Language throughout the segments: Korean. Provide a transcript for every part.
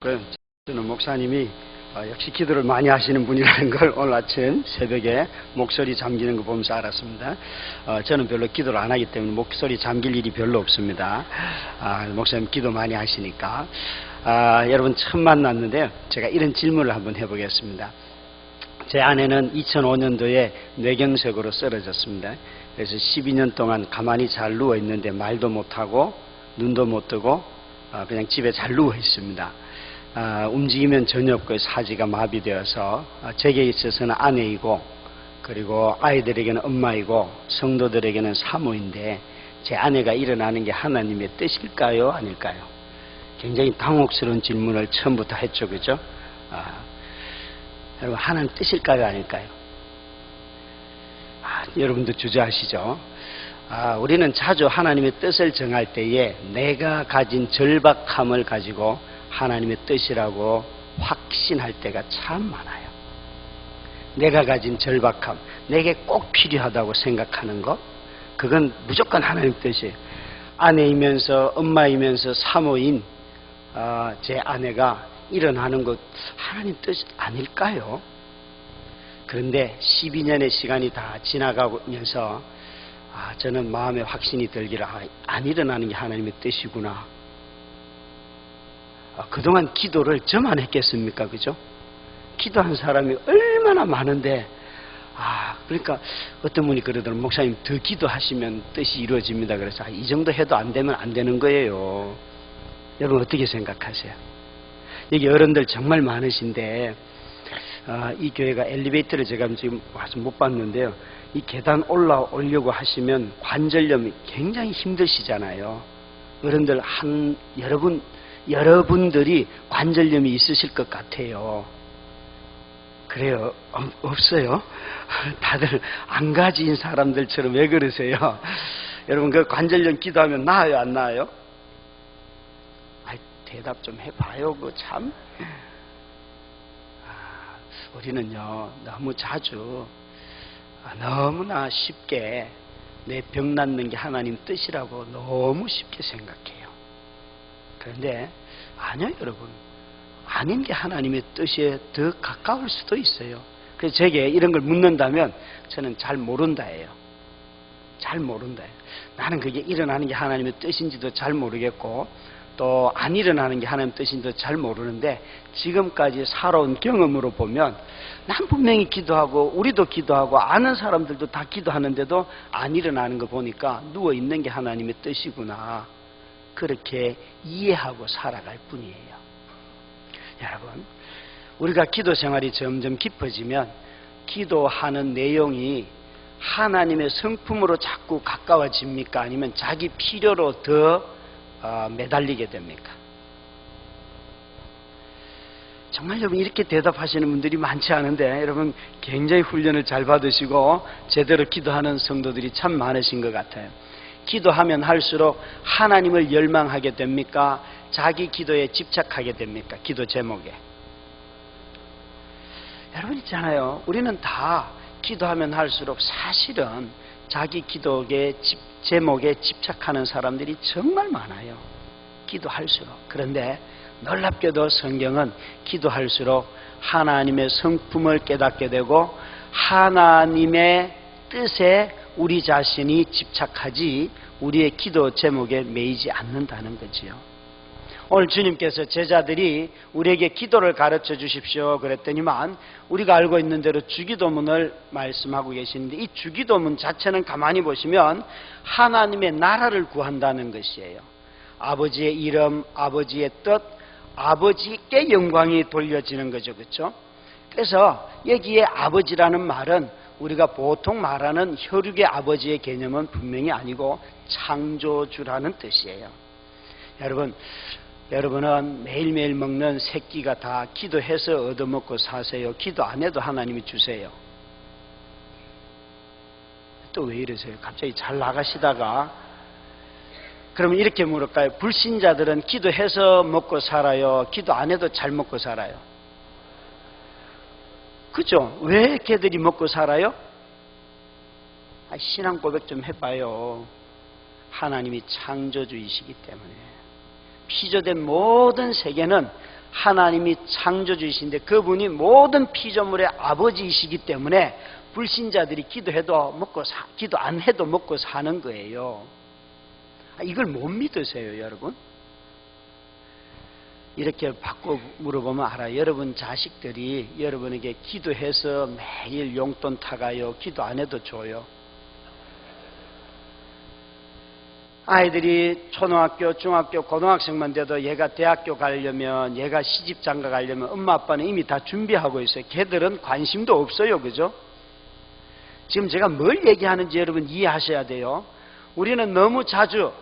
저는 목사님이 역시 기도를 많이 하시는 분이라는 걸 오늘 아침 새벽에 목소리 잠기는 거 보면서 알았습니다. 저는 별로 기도를 안 하기 때문에 목소리 잠길 일이 별로 없습니다. 목사님 기도 많이 하시니까. 여러분 처음 만났는데요. 제가 이런 질문을 한번 해보겠습니다. 제 아내는 2005년도에 뇌경색으로 쓰러졌습니다. 그래서 12년 동안 가만히 잘 누워 있는데 말도 못하고 눈도 못 뜨고 그냥 집에 잘 누워 있습니다. 움직이면 전혀 없고 사지가 마비되어서 제게 있어서는 아내이고 그리고 아이들에게는 엄마이고 성도들에게는 사모인데 제 아내가 일어나는 게 하나님의 뜻일까요? 아닐까요? 굉장히 당혹스러운 질문을 처음부터 했죠. 그죠? 여러분 하나님 뜻일까요? 아닐까요? 여러분도 주저하시죠? 우리는 자주 하나님의 뜻을 정할 때에 내가 가진 절박함을 가지고 하나님의 뜻이라고 확신할 때가 참 많아요. 내가 가진 절박함, 내게 꼭 필요하다고 생각하는 것, 그건 무조건 하나님 뜻이에요. 아내이면서 엄마이면서 사모인 제 아내가 일어나는 것 하나님 뜻 아닐까요? 그런데 12년의 시간이 다 지나가면서 저는 마음에 확신이 들기를 안 일어나는 게 하나님의 뜻이구나. 그동안 기도를 저만 했겠습니까? 그죠? 기도한 사람이 얼마나 많은데 그러니까 어떤 분이 그러더라고요. 목사님 더 기도하시면 뜻이 이루어집니다. 그래서 이 정도 해도 안 되면 안 되는 거예요. 여러분 어떻게 생각하세요? 여기 어른들 정말 많으신데 이 교회가 엘리베이터를 제가 지금 와서 못 봤는데요. 이 계단 올라오려고 하시면 관절염이 굉장히 힘드시잖아요. 어른들 여러분들이 관절염이 있으실 것 같아요. 그래요? 없어요? 다들 안 가진 사람들처럼 왜 그러세요? 여러분 그 관절염 기도하면 나아요? 안 나아요? 대답 좀 해봐요. 참. 우리는요 너무 자주 너무나 쉽게 내 병 낫는 게 하나님 뜻이라고 너무 쉽게 생각해요. 그런데 아니요 여러분, 아닌 게 하나님의 뜻에 더 가까울 수도 있어요. 그래서 제게 이런 걸 묻는다면 저는 잘 모른다예요. 잘 모른다예요. 나는 그게 일어나는 게 하나님의 뜻인지도 잘 모르겠고 또 안 일어나는 게 하나님의 뜻인지도 잘 모르는데 지금까지 살아온 경험으로 보면 난 분명히 기도하고 우리도 기도하고 아는 사람들도 다 기도하는데도 안 일어나는 거 보니까 누워있는 게 하나님의 뜻이구나. 그렇게 이해하고 살아갈 뿐이에요. 여러분 우리가 기도 생활이 점점 깊어지면 기도하는 내용이 하나님의 성품으로 자꾸 가까워집니까? 아니면 자기 필요로 더 매달리게 됩니까? 정말 여러분 이렇게 대답하시는 분들이 많지 않은데 여러분 굉장히 훈련을 잘 받으시고 제대로 기도하는 성도들이 참 많으신 것 같아요. 기도하면 할수록 하나님을 열망하게 됩니까? 자기 기도에 집착하게 됩니까? 기도 제목에. 여러분 있잖아요. 우리는 다 기도하면 할수록 사실은 자기 기도의 제목에 집착하는 사람들이 정말 많아요. 기도할수록. 그런데 놀랍게도 성경은 기도할수록 하나님의 성품을 깨닫게 되고 하나님의 뜻에 우리 자신이 집착하지 우리의 기도 제목에 매이지 않는다는 거지요. 오늘 주님께서 제자들이 우리에게 기도를 가르쳐 주십시오 그랬더니만 우리가 알고 있는 대로 주기도문을 말씀하고 계시는데 이 주기도문 자체는 가만히 보시면 하나님의 나라를 구한다는 것이에요. 아버지의 이름, 아버지의 뜻, 아버지께 영광이 돌려지는 거죠. 그렇죠? 그래서 여기에 아버지라는 말은 우리가 보통 말하는 혈육의 아버지의 개념은 분명히 아니고 창조주라는 뜻이에요. 여러분은 매일매일 먹는 세 끼가 다 기도해서 얻어먹고 사세요? 기도 안 해도 하나님이 주세요? 또 왜 이러세요? 갑자기 잘 나가시다가 그러면 이렇게 물을까요? 불신자들은 기도해서 먹고 살아요? 기도 안 해도 잘 먹고 살아요? 그죠? 왜 걔들이 먹고 살아요? 신앙 고백 좀 해봐요. 하나님이 창조주이시기 때문에. 피조된 모든 세계는 하나님이 창조주이신데 그분이 모든 피조물의 아버지이시기 때문에 불신자들이 기도 안 해도 먹고 사는 거예요. 이걸 못 믿으세요, 여러분? 이렇게 바꿔 물어보면 알아요. 여러분 자식들이 여러분에게 기도해서 매일 용돈 타가요? 기도 안 해도 줘요? 아이들이 초등학교, 중학교, 고등학생만 돼도 얘가 대학교 가려면, 얘가 시집 장가 가려면 엄마 아빠는 이미 다 준비하고 있어요. 걔들은 관심도 없어요. 그죠? 지금 제가 뭘 얘기하는지 여러분 이해하셔야 돼요. 우리는 너무 자주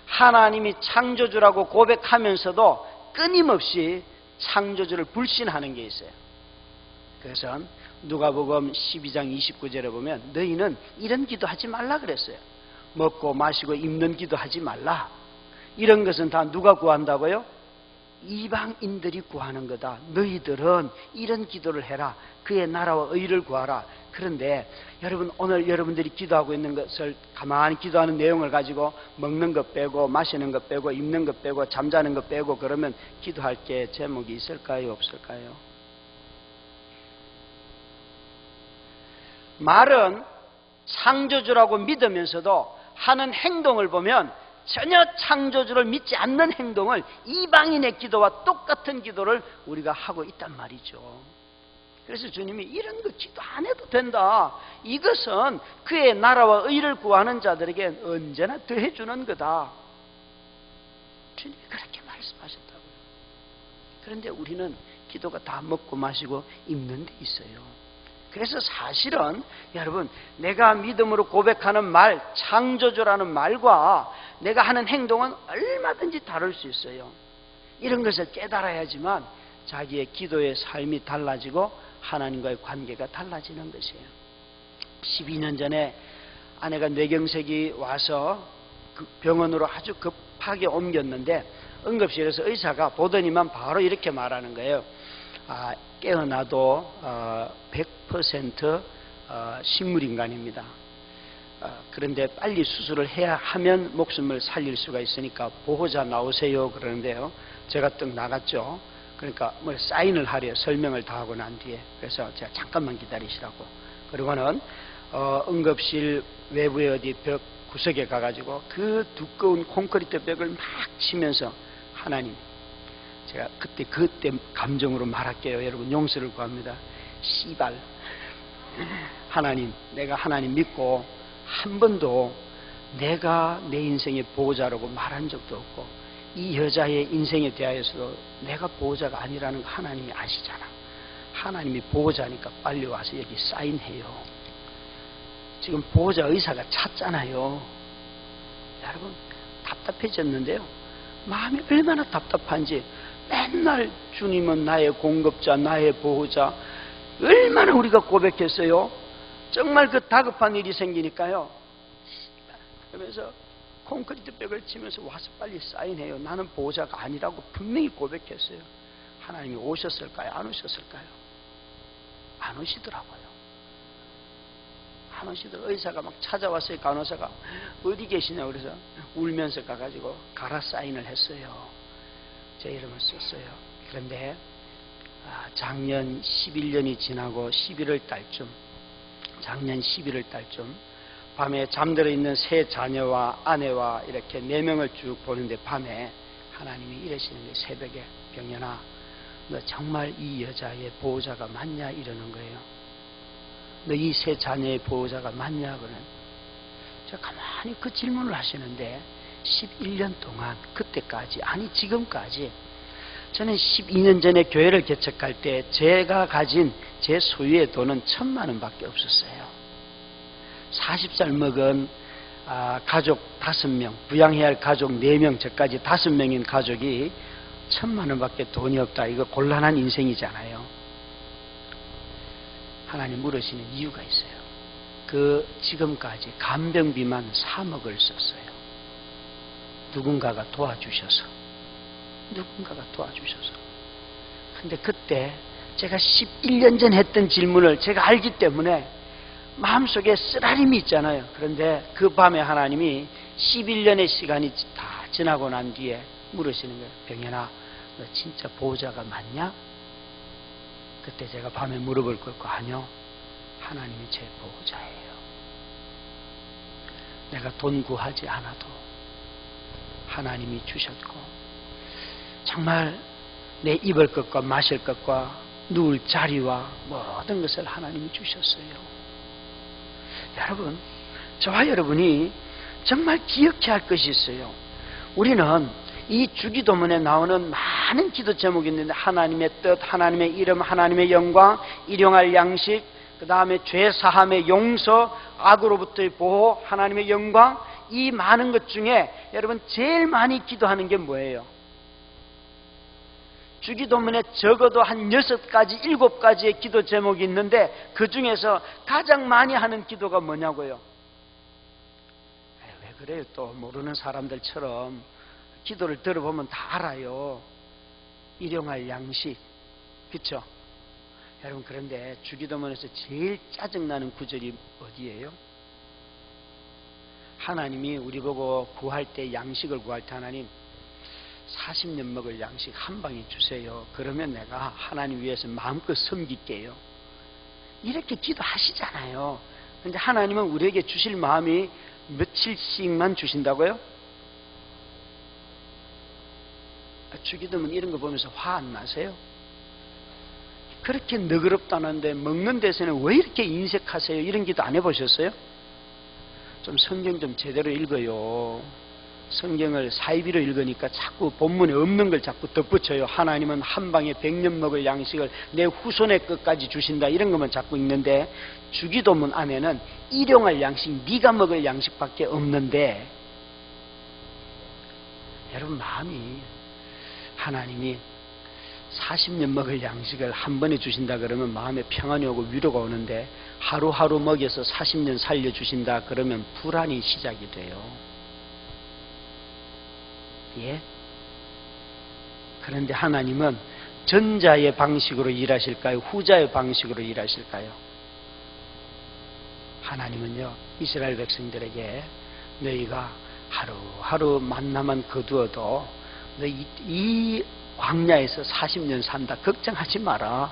하나님이 창조주라고 고백하면서도 끊임없이 창조주를 불신하는 게 있어요. 그래서 누가복음 12장 29절에 보면 너희는 이런 기도하지 말라 그랬어요. 먹고 마시고 입는 기도하지 말라. 이런 것은 다 누가 구한다고요? 이방인들이 구하는 거다. 너희들은 이런 기도를 해라. 그의 나라와 의를 구하라. 그런데 여러분 오늘 여러분들이 기도하고 있는 것을 가만히 기도하는 내용을 가지고 먹는 것 빼고 마시는 것 빼고 입는 것 빼고 잠자는 것 빼고 그러면 기도할 게 제목이 있을까요? 없을까요? 말은 창조주라고 믿으면서도 하는 행동을 보면 전혀 창조주를 믿지 않는 행동을 이방인의 기도와 똑같은 기도를 우리가 하고 있단 말이죠. 그래서 주님이 이런 거 기도 안 해도 된다. 이것은 그의 나라와 의를 구하는 자들에게 언제나 더해주는 거다. 주님이 그렇게 말씀하셨다고요. 그런데 우리는 기도가 다 먹고 마시고 입는 데 있어요. 그래서 사실은 여러분 내가 믿음으로 고백하는 말, 창조주라는 말과 내가 하는 행동은 얼마든지 다를 수 있어요. 이런 것을 깨달아야지만 자기의 기도의 삶이 달라지고 하나님과의 관계가 달라지는 것이에요. 12년 전에 아내가 뇌경색이 와서 그 병원으로 아주 급하게 옮겼는데 응급실에서 의사가 보더니만 바로 이렇게 말하는 거예요. 깨어나도 100% 식물인간입니다. 그런데 빨리 수술을 해야 하면 목숨을 살릴 수가 있으니까 보호자 나오세요 그러는데요. 제가 떡 나갔죠. 그러니까 뭐 사인을 하래요. 설명을 다 하고 난 뒤에. 그래서 제가 잠깐만 기다리시라고. 그리고는 응급실 외부에 어디 벽 구석에 가가지고 그 두꺼운 콘크리트 벽을 막 치면서 하나님, 제가 그때 감정으로 말할게요. 여러분 용서를 구합니다. 씨발, 하나님, 내가 하나님 믿고 한 번도 내가 내 인생의 보호자라고 말한 적도 없고 이 여자의 인생에 대하여서도 내가 보호자가 아니라는 거 하나님이 아시잖아. 하나님이 보호자니까 빨리 와서 여기 사인해요. 지금 보호자 의사가 찼잖아요. 여러분 답답해졌는데요. 마음이 얼마나 답답한지 맨날 주님은 나의 공급자, 나의 보호자. 얼마나 우리가 고백했어요. 정말 그 다급한 일이 생기니까요. 그러면서 콘크리트 벽을 치면서 와서 빨리 사인해요. 나는 보호자가 아니라고 분명히 고백했어요. 하나님이 오셨을까요? 안 오셨을까요? 안 오시더라고요. 안 오시더라고요. 의사가 막 찾아왔어요. 간호사가 어디 계시냐 그래서 울면서 가가지고 가라 사인을 했어요. 제 이름을 썼어요. 그런데 작년 11년이 지나고 11월 달쯤, 작년 11월 달쯤 밤에 잠들어 있는 세 자녀와 아내와 이렇게 4명을 쭉 보는데 밤에 하나님이 이러시는 거예요. 새벽에 병연아, 너 정말 이 여자의 보호자가 맞냐 이러는 거예요. 너 이 세 자녀의 보호자가 맞냐 그러는. 제가 가만히 그 질문을 하시는데 11년 동안 그때까지, 아니 지금까지 저는 12년 전에 교회를 개척할 때 제가 가진 제 소유의 돈은 1,000만 원밖에 없었어요. 40살 먹은 가족 5명, 부양해야 할 가족 4명, 저까지 5명인 가족이 1,000만 원밖에 돈이 없다. 이거 곤란한 인생이잖아요. 하나님 물으시는 이유가 있어요. 그 지금까지 간병비만 3억을 썼어요. 누군가가 도와주셔서. 근데 그때 제가 11년 전 했던 질문을 제가 알기 때문에 마음속에 쓰라림이 있잖아요. 그런데 그 밤에 하나님이 11년의 시간이 다 지나고 난 뒤에 물으시는 거예요. 병연아, 너 진짜 보호자가 맞냐? 그때 제가 밤에 물어볼 거 아니요. 하나님이 제 보호자예요. 내가 돈 구하지 않아도 하나님이 주셨고 정말 내 입을 것과 마실 것과 누울 자리와 모든 것을 하나님이 주셨어요. 여러분, 저와 여러분이 정말 기억해야 할 것이 있어요. 우리는 이 주기도문에 나오는 많은 기도 제목이 있는데 하나님의 뜻, 하나님의 이름, 하나님의 영광, 일용할 양식, 그 다음에 죄 사함의 용서, 악으로부터의 보호, 하나님의 영광, 이 많은 것 중에 여러분 제일 많이 기도하는 게 뭐예요? 주기도문에 적어도 한 6가지, 7가지의 기도 제목이 있는데 그 중에서 가장 많이 하는 기도가 뭐냐고요? 왜 그래요? 또 모르는 사람들처럼 기도를 들어보면 다 알아요. 일용할 양식, 그렇죠? 여러분, 그런데 주기도문에서 제일 짜증나는 구절이 어디예요? 하나님이 우리 보고 구할 때, 양식을 구할 때 하나님 40년 먹을 양식 한 방에 주세요. 그러면 내가 하나님 위해서 마음껏 섬길게요. 이렇게 기도하시잖아요. 그런데 하나님은 우리에게 주실 마음이 며칠씩만 주신다고요? 주기도문 이런 거 보면서 화 안 나세요? 그렇게 너그럽다는데 먹는 데서는 왜 이렇게 인색하세요? 이런 기도 안 해보셨어요? 좀 성경 좀 제대로 읽어요. 성경을 사이비로 읽으니까 자꾸 본문에 없는 걸 자꾸 덧붙여요. 하나님은 한 방에 100년 먹을 양식을 내 후손의 것까지 주신다, 이런 것만 자꾸 읽는데 주기도문 안에는 일용할 양식, 네가 먹을 양식밖에 없는데 여러분, 마음이 하나님이 40년 먹을 양식을 한 번에 주신다 그러면 마음에 평안이 오고 위로가 오는데 하루하루 먹여서 40년 살려주신다 그러면 불안이 시작이 돼요. 예? 그런데 하나님은 전자의 방식으로 일하실까요? 후자의 방식으로 일하실까요? 하나님은요, 이스라엘 백성들에게 너희가 하루하루 만나만 거두어도 너희 이 광야에서 40년 산다, 걱정하지 마라.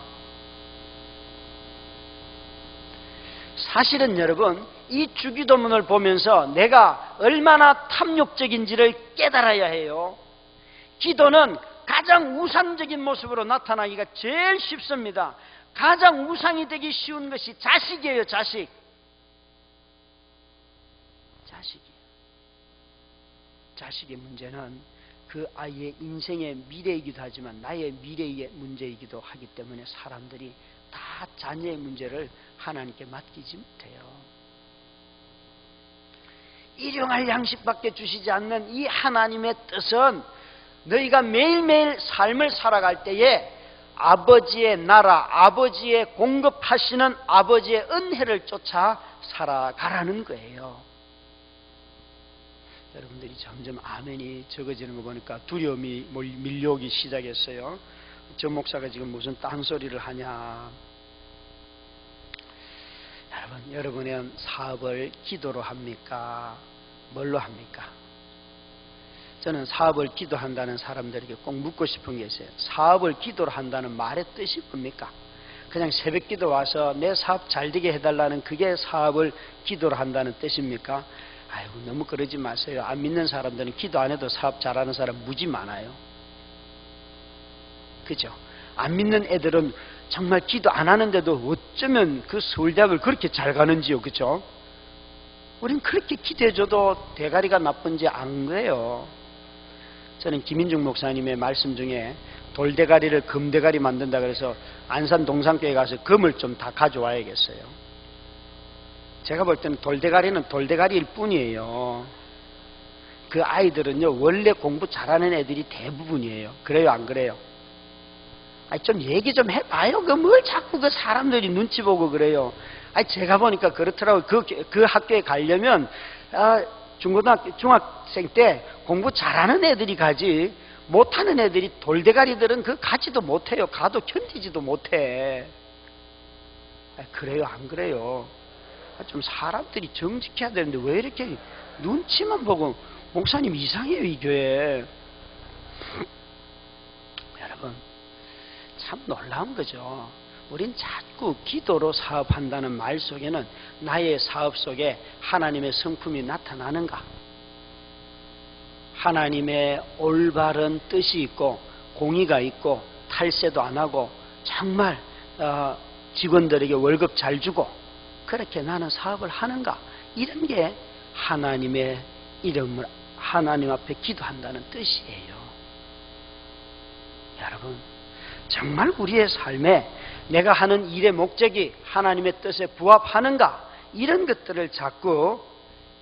사실은 여러분, 이 주기도문을 보면서 내가 얼마나 탐욕적인지를 깨달아야 해요. 기도는 가장 우상적인 모습으로 나타나기가 제일 쉽습니다. 가장 우상이 되기 쉬운 것이 자식이에요. 자식이에요. 자식의 문제는 그 아이의 인생의 미래이기도 하지만 나의 미래의 문제이기도 하기 때문에 사람들이 다 자녀의 문제를 하나님께 맡기지 못해요. 일용할 양식밖에 주시지 않는 이 하나님의 뜻은 너희가 매일매일 삶을 살아갈 때에 아버지의 나라, 아버지의 공급하시는 아버지의 은혜를 쫓아 살아가라는 거예요. 여러분들이 점점 아멘이 적어지는 거 보니까 두려움이 밀려오기 시작했어요. 저 목사가 지금 무슨 딴소리를 하냐. 여러분은 사업을 기도로 합니까? 뭘로 합니까? 저는 사업을 기도한다는 사람들에게 꼭 묻고 싶은 게 있어요. 사업을 기도로 한다는 말의 뜻이 뭡니까? 그냥 새벽 기도 와서 내 사업 잘 되게 해달라는 그게 사업을 기도로 한다는 뜻입니까? 아이고, 너무 그러지 마세요. 안 믿는 사람들은 기도 안 해도 사업 잘하는 사람 무지 많아요. 그죠? 안 믿는 애들은 정말 기도 안 하는데도 어쩌면 그 서울대학을 그렇게 잘 가는지요. 그죠? 우린 그렇게 기도해줘도 대가리가 나쁜지 안 그래요. 저는 김인중 목사님의 말씀 중에 돌대가리를 금대가리 만든다 그래서 안산 동산교회 가서 금을 좀 다 가져와야겠어요. 제가 볼 때는 돌대가리는 돌대가리일 뿐이에요. 그 아이들은요, 원래 공부 잘하는 애들이 대부분이에요. 그래요, 안 그래요? 아니, 좀 얘기 좀 해봐요. 그 뭘 자꾸 그 사람들이 눈치 보고 그래요. 아니, 제가 보니까 그렇더라고요. 그 학교에 가려면, 중고등학교, 중학생 때 공부 잘하는 애들이 가지, 못하는 애들이 돌대가리들은 그 가지도 못해요. 가도 견디지도 못해. 그래요, 안 그래요? 좀 사람들이 정직해야 되는데 왜 이렇게 눈치만 보고 목사님 이상해요, 이 교회. 참 놀라운 거죠. 우린 자꾸 기도로 사업한다는 말 속에는 나의 사업 속에 하나님의 성품이 나타나는가? 하나님의 올바른 뜻이 있고 공의가 있고 탈세도 안 하고 정말 직원들에게 월급 잘 주고 그렇게 나는 사업을 하는가? 이런 게 하나님의 이름을 하나님 앞에 기도한다는 뜻이에요. 여러분, 정말 우리의 삶에 내가 하는 일의 목적이 하나님의 뜻에 부합하는가? 이런 것들을 자꾸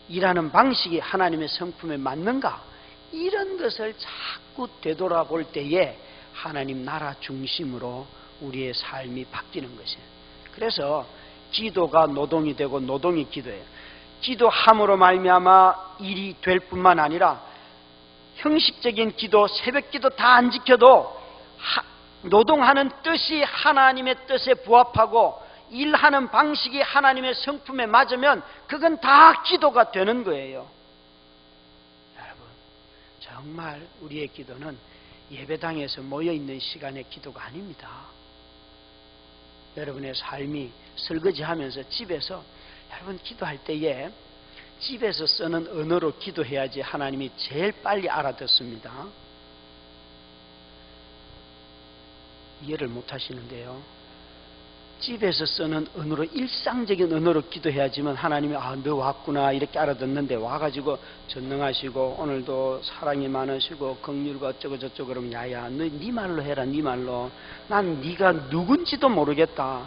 일하는 방식이 하나님의 성품에 맞는가? 이런 것을 자꾸 되돌아볼 때에 하나님 나라 중심으로 우리의 삶이 바뀌는 것이에요. 그래서 기도가 노동이 되고 노동이 기도예요. 기도함으로 말미암아 일이 될 뿐만 아니라 형식적인 기도, 새벽 기도 다 안 지켜도 노동하는 뜻이 하나님의 뜻에 부합하고 일하는 방식이 하나님의 성품에 맞으면 그건 다 기도가 되는 거예요. 여러분, 정말 우리의 기도는 예배당에서 모여있는 시간의 기도가 아닙니다. 여러분의 삶이 설거지하면서 집에서 여러분 기도할 때에 집에서 쓰는 언어로 기도해야지 하나님이 제일 빨리 알아듣습니다. 이해를 못 하시는데요. 집에서 쓰는 언어로, 일상적인 언어로 기도해야지만 하나님이 너 왔구나 이렇게 알아듣는데, 와가지고 전능하시고 오늘도 사랑이 많으시고 긍휼과 어쩌고 저쩌고 그러면 야야 너 네 말로 해라. 네 말로. 난 네가 누군지도 모르겠다.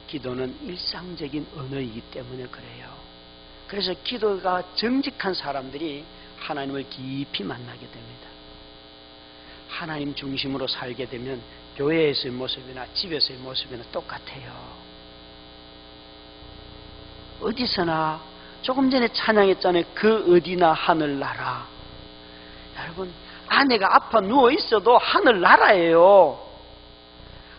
기도는 일상적인 언어이기 때문에 그래요. 그래서 기도가 정직한 사람들이 하나님을 깊이 만나게 됩니다. 하나님 중심으로 살게 되면 교회에서의 모습이나 집에서의 모습이나 똑같아요. 어디서나 조금 전에 찬양했잖아요. 그 어디나 하늘나라. 여러분, 아내가 아파 누워있어도 하늘나라예요.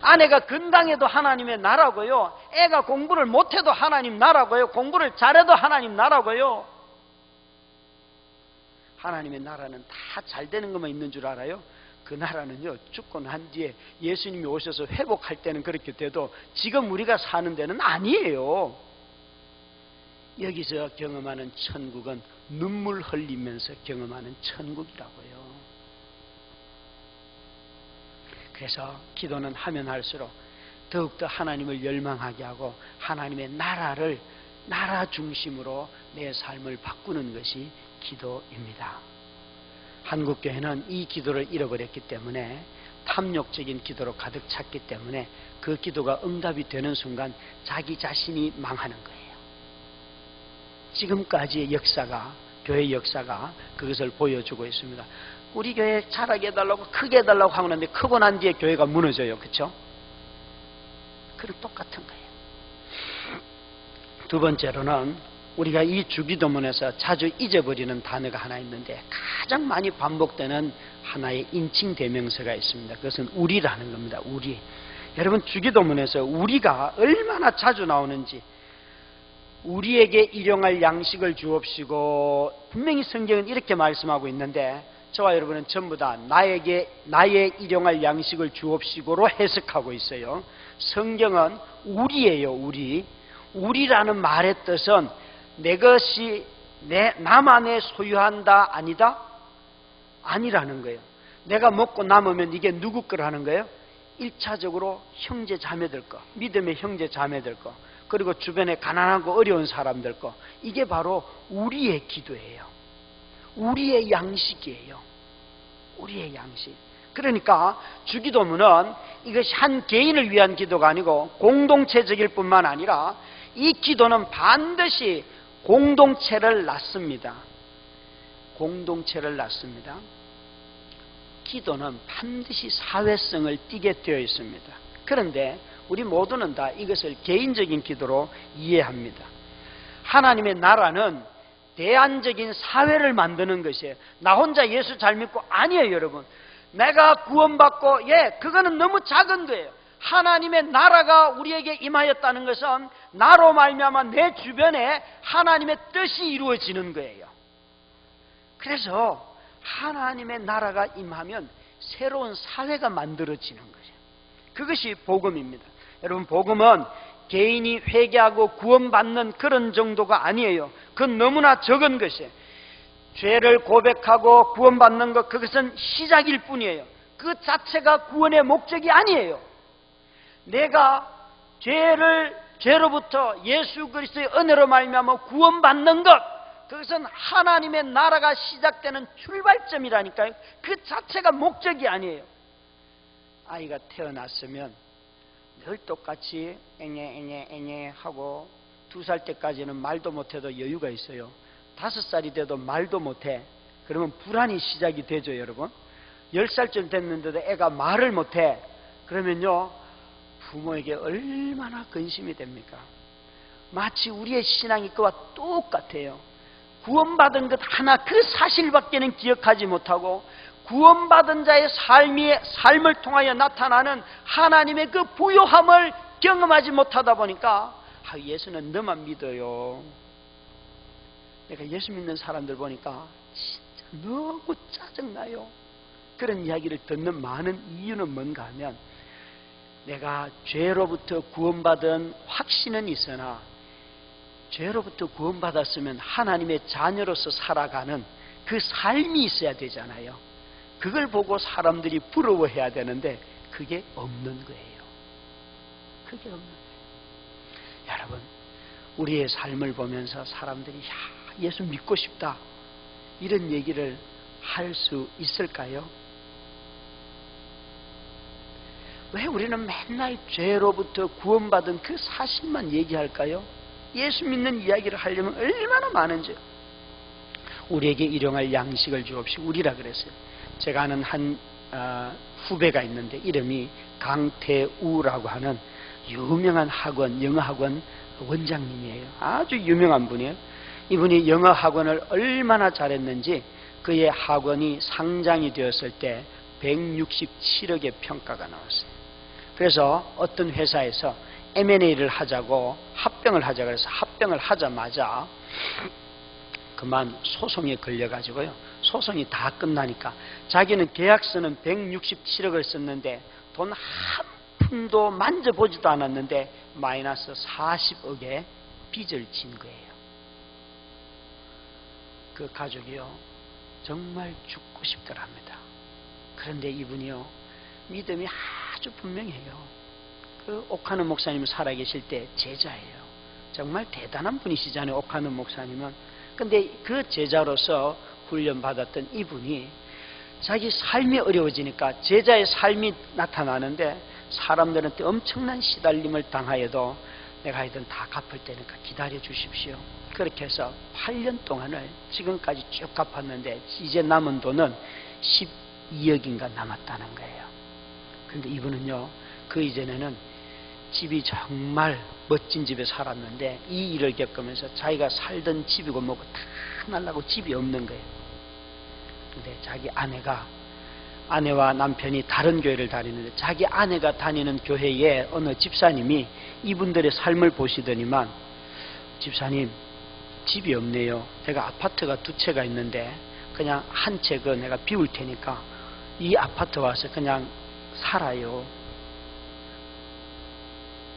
아내가 건강해도 하나님의 나라고요. 애가 공부를 못해도 하나님 나라고요. 공부를 잘해도 하나님 나라고요. 하나님의 나라는 다 잘 되는 것만 있는 줄 알아요? 그 나라는요, 죽고 난 뒤에 예수님이 오셔서 회복할 때는 그렇게 돼도 지금 우리가 사는 데는 아니에요. 여기서 경험하는 천국은 눈물 흘리면서 경험하는 천국이라고요. 그래서 기도는 하면 할수록 더욱더 하나님을 열망하게 하고 하나님의 나라를 나라 중심으로 내 삶을 바꾸는 것이 기도입니다. 한국교회는 이 기도를 잃어버렸기 때문에 탐욕적인 기도로 가득 찼기 때문에 그 기도가 응답이 되는 순간 자기 자신이 망하는 거예요. 지금까지의 역사가, 교회 역사가 그것을 보여주고 있습니다. 우리 교회 잘하게 해달라고 크게 해달라고 하고 있는데 크고 난 뒤에 교회가 무너져요. 그렇죠? 그런 똑같은 거예요. 두 번째로는 우리가 이 주기도문에서 자주 잊어버리는 단어가 하나 있는데 가장 많이 반복되는 하나의 인칭 대명사가 있습니다. 그것은 우리라는 겁니다. 우리. 여러분, 주기도문에서 우리가 얼마나 자주 나오는지, 우리에게 일용할 양식을 주옵시고, 분명히 성경은 이렇게 말씀하고 있는데 저와 여러분은 전부 다 나의 일용할 양식을 주옵시고로 해석하고 있어요. 성경은 우리예요. 우리라는 말의 뜻은 내 것이 나만의 소유한다, 아니다? 아니라는 거예요. 내가 먹고 남으면 이게 누구 거라는 거예요? 1차적으로 형제 자매들 거, 믿음의 형제 자매들 거, 그리고 주변에 가난하고 어려운 사람들 거. 이게 바로 우리의 기도예요. 우리의 양식이에요. 우리의 양식. 그러니까 주기도문은 이것이 한 개인을 위한 기도가 아니고 공동체적일 뿐만 아니라 이 기도는 반드시 공동체를 낳습니다. 공동체를 낳습니다. 기도는 반드시 사회성을 띠게 되어 있습니다. 그런데 우리 모두는 다 이것을 개인적인 기도로 이해합니다. 하나님의 나라는 대안적인 사회를 만드는 것이에요. 나 혼자 예수 잘 믿고 아니에요, 여러분. 내가 구원받고, 그거는 너무 작은 거예요. 하나님의 나라가 우리에게 임하였다는 것은 나로 말미암아 내 주변에 하나님의 뜻이 이루어지는 거예요. 그래서 하나님의 나라가 임하면 새로운 사회가 만들어지는 거죠. 그것이 복음입니다. 여러분, 복음은 개인이 회개하고 구원받는 그런 정도가 아니에요. 그건 너무나 적은 것이에요. 죄를 고백하고 구원받는 것, 그것은 시작일 뿐이에요. 그 자체가 구원의 목적이 아니에요. 내가 죄로부터 예수 그리스도의 은혜로 말미암아 구원받는 것, 그것은 하나님의 나라가 시작되는 출발점이라니까요. 그 자체가 목적이 아니에요. 아이가 태어났으면 늘 똑같이 앵애 하고 2살 때까지는 말도 못해도 여유가 있어요. 5살이 돼도 말도 못해. 그러면 불안이 시작이 되죠, 여러분. 10살쯤 됐는데도 애가 말을 못해. 그러면요, 부모에게 얼마나 근심이 됩니까? 마치 우리의 신앙이 그와 똑같아요. 구원받은 것 하나, 그 사실밖에는 기억하지 못하고 구원받은 자의 삶을 통하여 나타나는 하나님의 그 부요함을 경험하지 못하다 보니까 예수는 너만 믿어요. 내가 예수 믿는 사람들 보니까 진짜 너무 짜증나요. 그런 이야기를 듣는 많은 이유는 뭔가 하면, 내가 죄로부터 구원받은 확신은 있으나 죄로부터 구원받았으면 하나님의 자녀로서 살아가는 그 삶이 있어야 되잖아요. 그걸 보고 사람들이 부러워해야 되는데 그게 없는 거예요. 그게 없는 거예요. 여러분, 우리의 삶을 보면서 사람들이 예수 믿고 싶다, 이런 얘기를 할 수 있을까요? 왜 우리는 맨날 죄로부터 구원받은 그 사실만 얘기할까요? 예수 믿는 이야기를 하려면 얼마나 많은지요. 우리에게 일용할 양식을 주옵시고 우리라 그랬어요. 제가 아는 한 후배가 있는데 이름이 강태우라고 하는 유명한 학원, 영어학원 원장님이에요. 아주 유명한 분이에요. 이분이 영어학원을 얼마나 잘했는지 그의 학원이 상장이 되었을 때 167억의 평가가 나왔어요. 그래서 어떤 회사에서 M&A를 하자고, 합병을 하자고 해서 합병을 하자마자 그만 소송에 걸려가지고요. 소송이 다 끝나니까 자기는 계약서는 167억을 썼는데 돈 한 푼도 만져보지도 않았는데 마이너스 40억의 빚을 진 거예요. 그 가족이요, 정말 죽고 싶더랍니다. 그런데 이분이요, 믿음이 아주 분명해요. 그 옥하는 목사님 살아계실 때 제자예요. 정말 대단한 분이시잖아요, 옥하는 목사님은. 근데 그 제자로서 훈련받았던 이분이 자기 삶이 어려워지니까 제자의 삶이 나타나는데 사람들한테 엄청난 시달림을 당하여도 내가 하여튼 다 갚을 테니까 기다려 주십시오. 그렇게 해서 8년 동안을 지금까지 쭉 갚았는데 이제 남은 돈은 12억인가 남았다는 거예요. 그런데 이분은요, 그 이전에는 집이 정말 멋진 집에 살았는데 이 일을 겪으면서 자기가 살던 집이고 뭐고 다 날라고 집이 없는 거예요. 근데 자기 아내와 남편이 다른 교회를 다니는데 자기 아내가 다니는 교회에 어느 집사님이 이분들의 삶을 보시더니만, 집사님, 집이 없네요. 내가 아파트가 2채가 있는데 그냥 한 채 그 내가 비울 테니까 이 아파트 와서 그냥 살아요.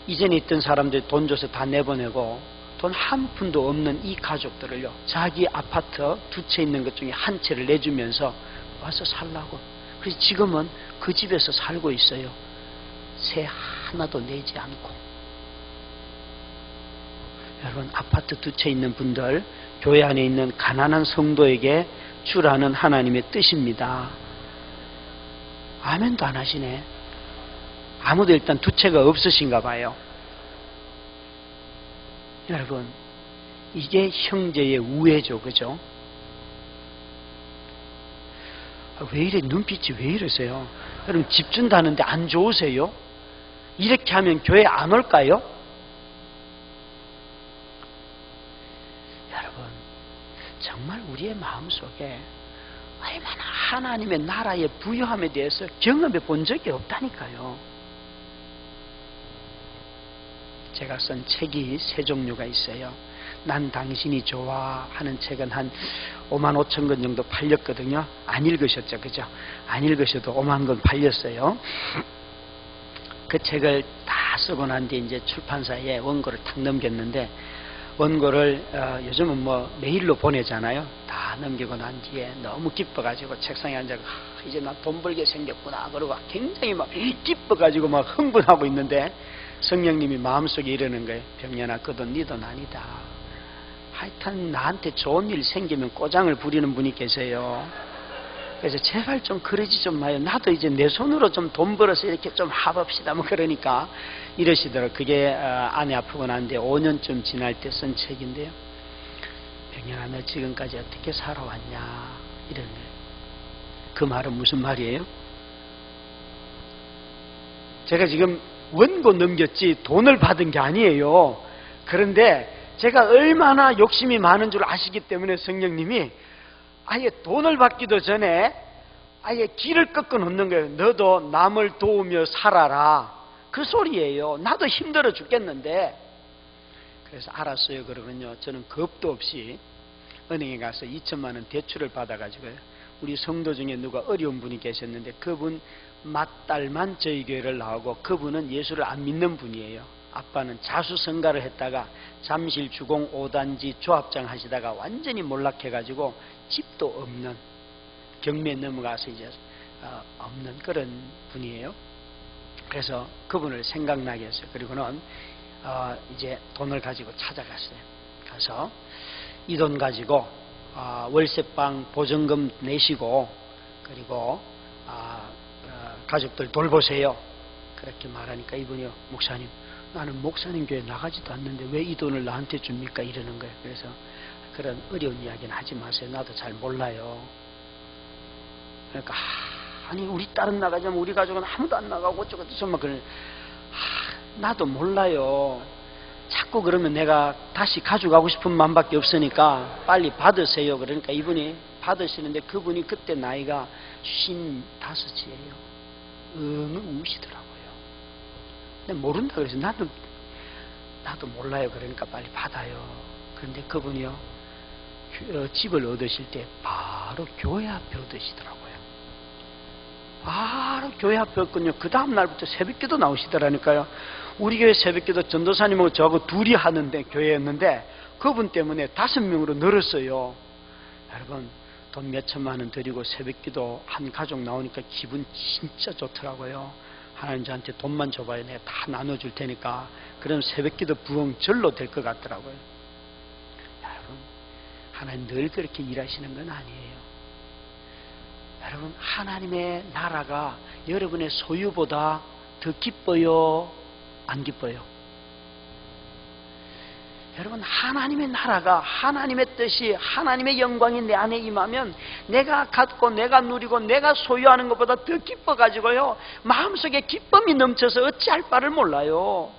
이전에 있던 사람들 돈 줘서 다 내보내고 돈 한 푼도 없는 이 가족들을요, 자기 아파트 2채 있는 것 중에 한 채를 내주면서 와서 살라고. 그래서 지금은 그 집에서 살고 있어요. 세 하나도 내지 않고. 여러분, 아파트 2채 있는 분들, 교회 안에 있는 가난한 성도에게 주라는 하나님의 뜻입니다. 아멘도 안 하시네. 아무도 일단 2채가 없으신가 봐요. 여러분, 이게 형제의 우애죠, 그죠? 왜 이래, 눈빛이 왜 이러세요? 여러분, 집 준다는데 안 좋으세요? 이렇게 하면 교회 안 올까요? 여러분, 정말 우리의 마음속에 얼마나 하나님의 나라의 부요함에 대해서 경험해 본 적이 없다니까요. 제가 쓴 책이 3종류가 있어요. 난 당신이 좋아 하는 책은 한 5만 5천 권 정도 팔렸거든요. 안 읽으셨죠, 그죠? 안 읽으셔도 5만 권 팔렸어요. 그 책을 다 쓰고 난 뒤에 이제 출판사에 원고를 탁 넘겼는데, 원고를 요즘은 뭐 메일로 보내잖아요. 다 넘기고 난 뒤에 너무 기뻐가지고 책상에 앉아서 이제 나 돈 벌게 생겼구나 그러고 굉장히 막 기뻐가지고 막 흥분하고 있는데, 성령님이 마음속에 이러는 거예요. 병년아, 그 돈 네 돈 아니다. 하여튼 나한테 좋은 일 생기면 꼬장을 부리는 분이 계세요. 그래서 제발 좀 그러지 좀 마요. 나도 이제 내 손으로 좀 돈 벌어서 이렇게 좀 해봅시다. 뭐 그러니까 이러시더라고요. 그게 아내 아프고 난 뒤에 5년쯤 지날 때 쓴 책인데요. 병현아, 너 지금까지 어떻게 살아왔냐 이런 거예요. 그 말은 무슨 말이에요? 제가 지금 원고 넘겼지 돈을 받은 게 아니에요. 그런데 제가 얼마나 욕심이 많은 줄 아시기 때문에 성령님이 아예 돈을 받기도 전에 아예 길을 꺾어 놓는 거예요. 너도 남을 도우며 살아라. 그 소리예요. 나도 힘들어 죽겠는데. 그래서 알았어요. 그러면요, 저는 겁도 없이 은행에 가서 2천만 원 대출을 받아가지고요, 우리 성도 중에 누가 어려운 분이 계셨는데 그분 맏딸만 저희 교회를 나오고, 그분은 예수를 안 믿는 분이에요. 아빠는 자수성가를 했다가 잠실 주공 5단지 조합장 하시다가 완전히 몰락해가지고 집도 없는, 경매에 넘어가서 이제 없는 그런 분이에요. 그래서 그분을 생각나게 했어요. 그리고는 이제 돈을 가지고 찾아갔어요. 가서 이 돈 가지고 월세방 보증금 내시고, 그리고 가족들 돌보세요. 그렇게 말하니까 이분이요, 목사님, 나는 목사님 교회 나가지도 않는데 왜 이 돈을 나한테 줍니까? 이러는 거예요. 그래서 그런 어려운 이야기는 하지 마세요. 나도 잘 몰라요. 그러니까 아니 우리 딸은 나가자면 우리 가족은 아무도 안 나가고 어쩌고 저쩌고 그래. 나도 몰라요. 자꾸 그러면 내가 다시 가져가고 싶은 마음밖에 없으니까 빨리 받으세요. 그러니까 이분이 받으시는데 그분이 그때 나이가 55이에요. 우시더라고요. 근데 모른다 그래서 나도 몰라요. 그러니까 빨리 받아요. 그런데 그분이요, 집을 얻으실 때 바로 교회 앞에 얻으시더라고요. 바로 교회 앞에 얻군요. 그 다음 날부터 새벽기도 나오시더라니까요. 우리 교회 새벽기도 전도사님하고 저하고 둘이 하는데 교회였는데 그분 때문에 5명으로 늘었어요. 여러분, 돈 몇천만 원 드리고 새벽기도 한 가족 나오니까 기분 진짜 좋더라고요. 하나님 저한테 돈만 줘봐요. 내가 다 나눠줄 테니까. 그럼 새벽기도 부흥 절로 될 것 같더라고요. 여러분, 하나님 늘 그렇게 일하시는 건 아니에요. 여러분, 하나님의 나라가 여러분의 소유보다 더 기뻐요? 안 기뻐요? 여러분, 하나님의 나라가, 하나님의 뜻이, 하나님의 영광이 내 안에 임하면 내가 갖고 내가 누리고 내가 소유하는 것보다 더 기뻐가지고요, 마음속에 기쁨이 넘쳐서 어찌할 바를 몰라요.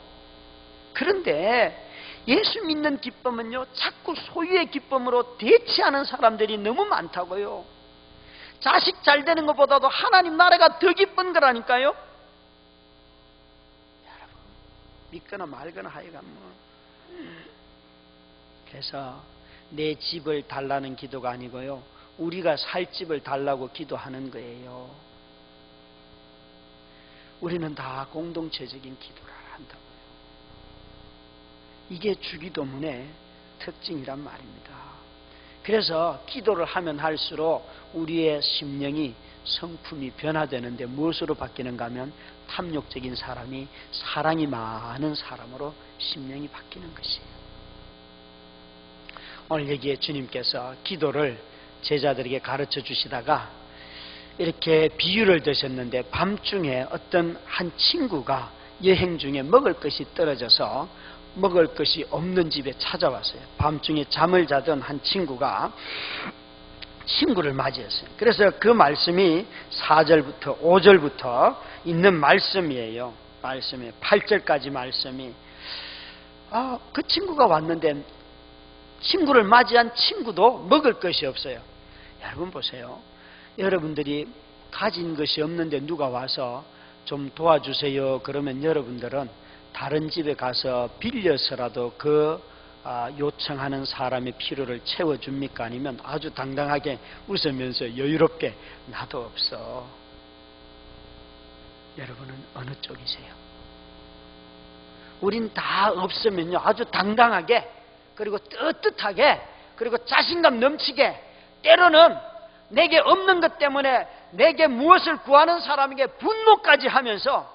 그런데 예수 믿는 기쁨은요, 자꾸 소유의 기쁨으로 대체하는 사람들이 너무 많다고요. 자식 잘 되는 것보다도 하나님 나라가 더 기쁜 거라니까요. 여러분, 믿거나 말거나 하여간 뭐. 그래서 내 집을 달라는 기도가 아니고요, 우리가 살 집을 달라고 기도하는 거예요. 우리는 다 공동체적인 기도를 한다고요. 이게 주기도문의 특징이란 말입니다. 그래서 기도를 하면 할수록 우리의 심령이 성품이 변화되는데 무엇으로 바뀌는가 하면 탐욕적인 사람이 사랑이 많은 사람으로 심령이 바뀌는 것이에요. 오늘 여기에 주님께서 기도를 제자들에게 가르쳐 주시다가 이렇게 비유를 드셨는데, 밤중에 어떤 한 친구가 여행 중에 먹을 것이 떨어져서 먹을 것이 없는 집에 찾아왔어요. 밤중에 잠을 자던 한 친구가 친구를 맞이했어요. 그래서 그 말씀이 4절부터 5절부터 있는 말씀이에요. 말씀이 8절까지 말씀이, 그 친구가 왔는데 친구를 맞이한 친구도 먹을 것이 없어요. 여러분 보세요. 여러분들이 가진 것이 없는데 누가 와서 좀 도와주세요 그러면 여러분들은 다른 집에 가서 빌려서라도 그 요청하는 사람의 필요를 채워줍니까? 아니면 아주 당당하게 웃으면서 여유롭게 나도 없어. 여러분은 어느 쪽이세요? 우린 다 없으면요, 아주 당당하게, 그리고 떳떳하게, 그리고 자신감 넘치게, 때로는 내게 없는 것 때문에 내게 무엇을 구하는 사람에게 분노까지 하면서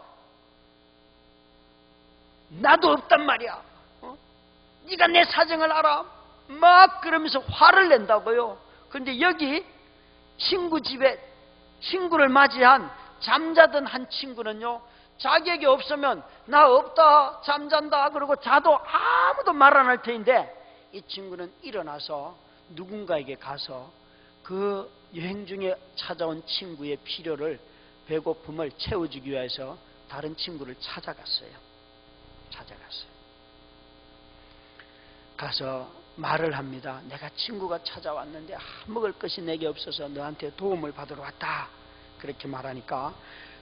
나도 없단 말이야, 네가 내 사정을 알아, 막 그러면서 화를 낸다고요. 그런데 여기 친구 집에 친구를 맞이한 잠자던 한 친구는요, 자기에게 없으면 나 없다, 잠잔다 그러고 자도 아무도 말 안 할 터인데, 이 친구는 일어나서 누군가에게 가서 그 여행 중에 찾아온 친구의 필요를, 배고픔을 채워주기 위해서 다른 친구를 찾아갔어요. 가서 말을 합니다. 내가 친구가 찾아왔는데 먹을 것이 내게 없어서 너한테 도움을 받으러 왔다. 그렇게 말하니까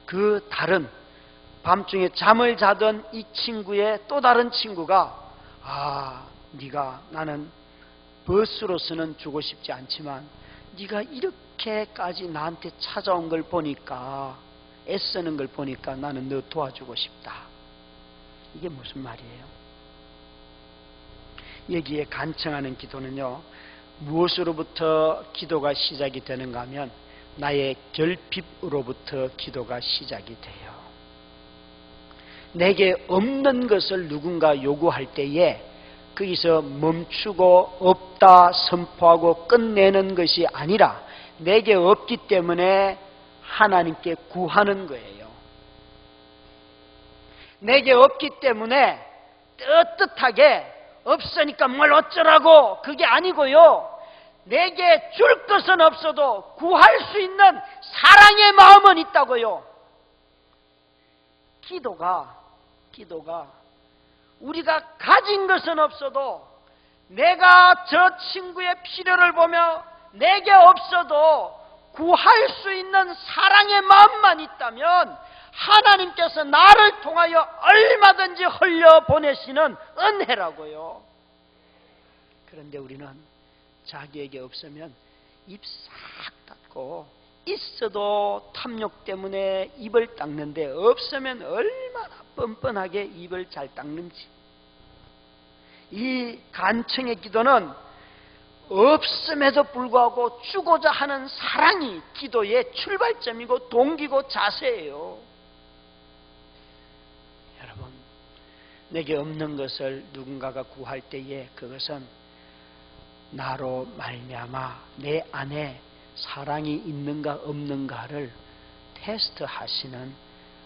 그 다른 밤중에 잠을 자던 이 친구의 또 다른 친구가, 네가, 나는 버스로서는 주고 싶지 않지만 네가 이렇게까지 나한테 찾아온 걸 보니까, 애쓰는 걸 보니까 나는 너 도와주고 싶다. 이게 무슨 말이에요? 여기에 간청하는 기도는요, 무엇으로부터 기도가 시작이 되는가 하면 나의 결핍으로부터 기도가 시작이 돼요. 내게 없는 것을 누군가 요구할 때에 거기서 멈추고 없다 선포하고 끝내는 것이 아니라 내게 없기 때문에 하나님께 구하는 거예요. 내게 없기 때문에 떳떳하게 없으니까 뭘 어쩌라고, 그게 아니고요, 내게 줄 것은 없어도 구할 수 있는 사랑의 마음은 있다고요. 기도가 우리가 가진 것은 없어도 내가 저 친구의 필요를 보며 내게 없어도 구할 수 있는 사랑의 마음만 있다면 하나님께서 나를 통하여 얼마든지 흘려보내시는 은혜라고요. 그런데 우리는 자기에게 없으면 입 싹 닫고, 있어도 탐욕 때문에 입을 닦는데 없으면 얼마나 뻔뻔하게 입을 잘 닦는지. 이 간청의 기도는 없음에도 불구하고 주고자 하는 사랑이 기도의 출발점이고 동기고 자세예요. 여러분, 내게 없는 것을 누군가가 구할 때에 그것은 나로 말미암아 내 안에 사랑이 있는가 없는가를 테스트하시는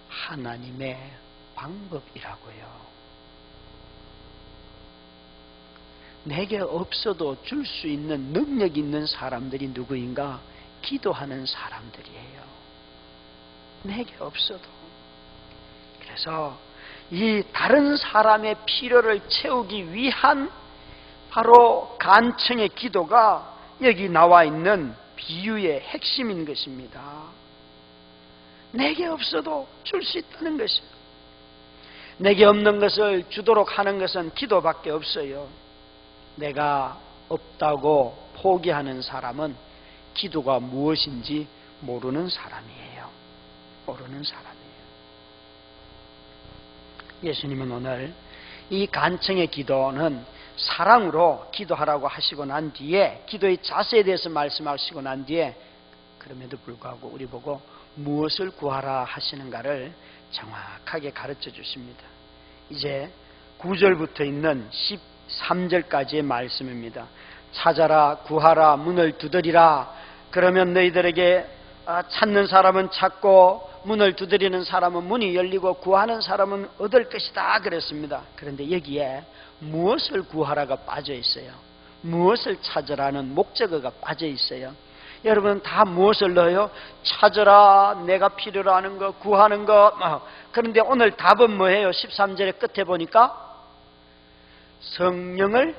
하나님의 방법이라고요. 내게 없어도 줄 수 있는 능력 있는 사람들이 누구인가? 기도하는 사람들이에요. 내게 없어도. 그래서 이 다른 사람의 필요를 채우기 위한 바로 간청의 기도가 여기 나와 있는 비유의 핵심인 것입니다. 내게 없어도 줄 수 있다는 것이에요. 내게 없는 것을 주도록 하는 것은 기도밖에 없어요. 내가 없다고 포기하는 사람은 기도가 무엇인지 모르는 사람이에요. 예수님은 오늘 이 간청의 기도는 사랑으로 기도하라고 하시고 난 뒤에, 기도의 자세에 대해서 말씀하시고 난 뒤에, 그럼에도 불구하고 우리 보고 무엇을 구하라 하시는가를 정확하게 가르쳐 주십니다. 이제 9절부터 있는 13절까지의 말씀입니다. 찾아라, 구하라, 문을 두드리라. 그러면 너희들에게 찾는 사람은 찾고 문을 두드리는 사람은 문이 열리고 구하는 사람은 얻을 것이다 그랬습니다. 그런데 여기에 무엇을 구하라가 빠져 있어요. 무엇을 찾으라는 목적어가 빠져 있어요. 여러분 다 무엇을 넣어요? 찾으라, 내가 필요로 하는 거, 구하는 거. 그런데 오늘 답은 뭐예요? 13절의 끝에 보니까 성령을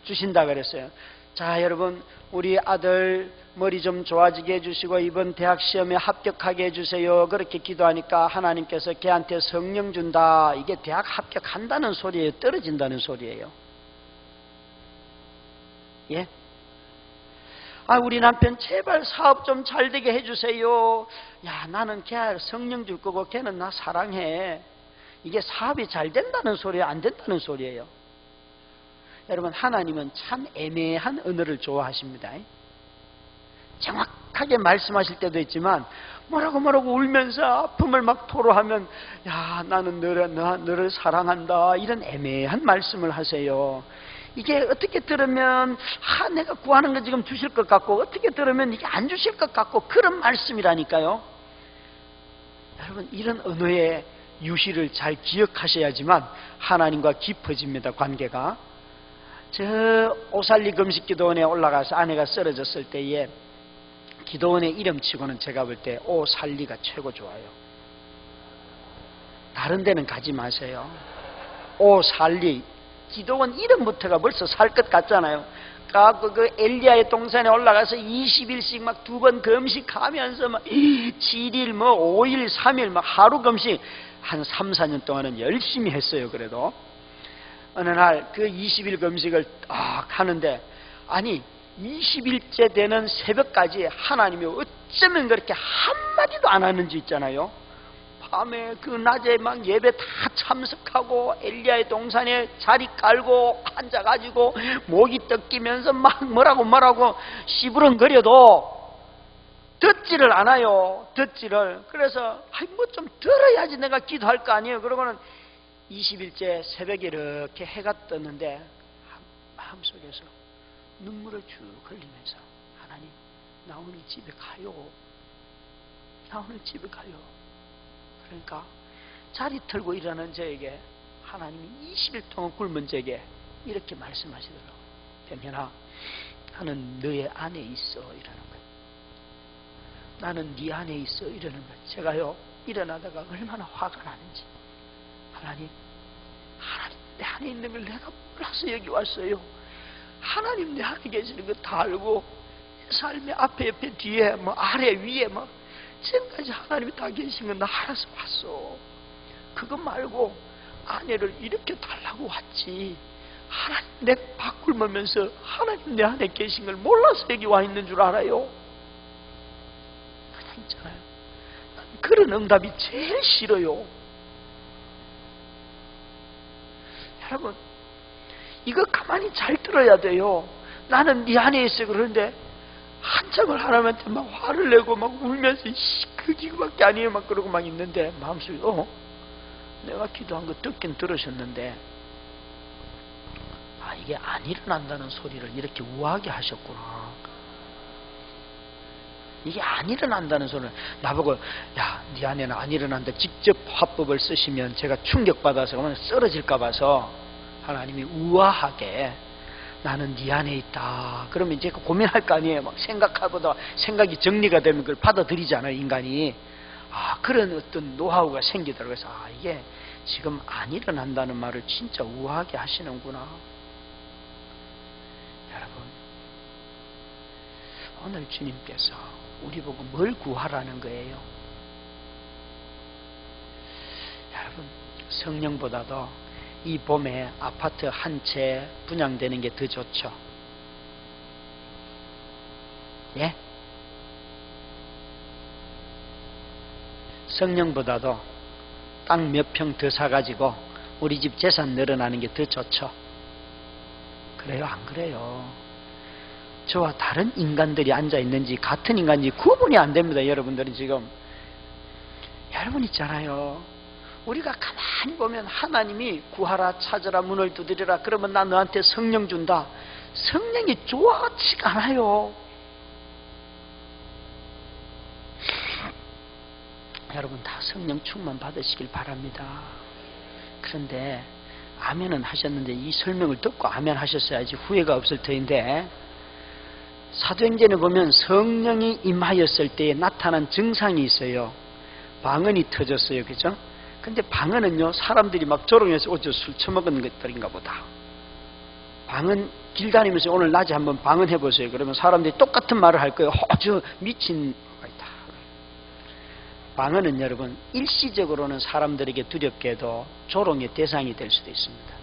주신다 그랬어요. 자, 여러분, 우리 아들 머리 좀 좋아지게 해주시고 이번 대학 시험에 합격하게 해주세요. 그렇게 기도하니까 하나님께서 걔한테 성령 준다. 이게 대학 합격한다는 소리예요? 떨어진다는 소리예요? 예? 아, 우리 남편 제발 사업 좀 잘 되게 해주세요. 야, 나는 걔 성령 줄 거고 걔는 나 사랑해. 이게 사업이 잘 된다는 소리예요, 안 된다는 소리예요? 여러분, 하나님은 참 애매한 언어를 좋아하십니다. 정확하게 말씀하실 때도 있지만 뭐라고 울면서 아픔을 막 토로하면 야, 나는 너를 사랑한다, 이런 애매한 말씀을 하세요. 이게 어떻게 들으면 내가 구하는 거 지금 주실 것 같고, 어떻게 들으면 이게 안 주실 것 같고, 그런 말씀이라니까요. 여러분, 이런 언어의 유희를 잘 기억하셔야지만 하나님과 깊어집니다, 관계가. 저 오살리 금식 기도원에 올라가서 아내가 쓰러졌을 때에 기도원의 이름치고는 제가 볼 때 오살리가 최고 좋아요. 다른 데는 가지 마세요. 오살리, 기도원 이름부터가 벌써 살 것 같잖아요. 그 엘리야의 동산에 올라가서 20일씩 막 2번 금식하면서 막 7일, 5일, 3일 막 하루 금식 한 3, 4년 동안은 열심히 했어요. 그래도 어느 날 그 20일 금식을 하는데, 아니 20일째 되는 새벽까지 하나님이 어쩌면 그렇게 한마디도 안 하는지 있잖아요. 밤에 그 낮에 막 예배 다 참석하고 엘리야의 동산에 자리 깔고 앉아가지고 목이 떡기면서 막 뭐라고 시부렁거려도 듣지를 않아요. 듣지를. 그래서 뭐 좀 들어야지 내가 기도할 거 아니에요. 그러고는 20일째 새벽에 이렇게 해가 떴는데 마음속에서 눈물을 쭉 흘리면서 하나님, 나 오늘 집에 가요. 나 오늘 집에 가요. 그러니까 자리 털고 일하는 저에게 하나님이 20일 동안 굶은 저에게 이렇게 말씀하시더라고요. 대면아, 나는 너의 안에 있어, 이러는 거예요. 나는 네 안에 있어, 이러는 거예요. 제가요 일어나다가 얼마나 화가 나는지. 하나님 내 안에 있는 걸 내가 몰라서 여기 왔어요. 하나님 내 안에 계시는 거 다 알고 삶의 앞에 옆에 뒤에 아래 위에 지금까지 하나님이 다 계신 건 나 알아서 왔어. 그거 말고 아내를 이렇게 달라고 왔지. 하나님 내 밥 굶으면서 하나님 내 안에 계신 걸 몰라서 여기 와 있는 줄 알아요. 그냥 있잖아요. 난 그런 응답이 제일 싫어요. 여러분, 이거 가만히 잘 들어야 돼요. 나는 네 안에 있어. 그러는데 한참을 하나님한테 막 화를 내고 막 울면서 그거밖에 아니에요 막 그러고 막 있는데 마음속에 내가 기도한 거 듣긴 들으셨는데 이게 안 일어난다는 소리를 이렇게 우아하게 하셨구나. 이게 안 일어난다는 소리를 나보고 야, 네 안에는 안 일어난다 직접 화법을 쓰시면 제가 충격받아서 쓰러질까 봐서 하나님이 우아하게 나는 네 안에 있다. 그러면 이제 고민할 거 아니에요. 막 생각하보다 생각이 정리가 되면 그걸 받아들이잖아요, 인간이. 그런 어떤 노하우가 생기더라고요. 그래서 이게 지금 안 일어난다는 말을 진짜 우아하게 하시는구나. 여러분, 오늘 주님께서 우리 보고 뭘 구하라는 거예요? 여러분, 성령보다도 이 봄에 아파트 한 채 분양되는 게 더 좋죠. 예? 성령보다도 땅 몇 평 더 사가지고 우리 집 재산 늘어나는 게 더 좋죠. 그래요, 안 그래요? 저와 다른 인간들이 앉아있는지 같은 인간인지 구분이 안 됩니다. 여러분들은 지금. 여러분 있잖아요, 우리가 가만히 보면 하나님이 구하라, 찾으라, 문을 두드리라 그러면 나 너한테 성령 준다. 성령이 좋아하지가 않아요. 여러분 다 성령 충만 받으시길 바랍니다. 그런데 아멘은 하셨는데 이 설명을 듣고 아멘 하셨어야지 후회가 없을 터인데, 사도행전에 보면 성령이 임하였을 때에 나타난 증상이 있어요. 방언이 터졌어요. 그죠? 근데 방언은요, 사람들이 막 조롱해서 어째 술 처먹은 것들인가 보다. 방언 길 다니면서 오늘 낮에 한번 방언 해보세요. 그러면 사람들이 똑같은 말을 할 거예요. 저 미친 거가 있다. 방언은 여러분 일시적으로는 사람들에게 두렵게 해도 조롱의 대상이 될 수도 있습니다.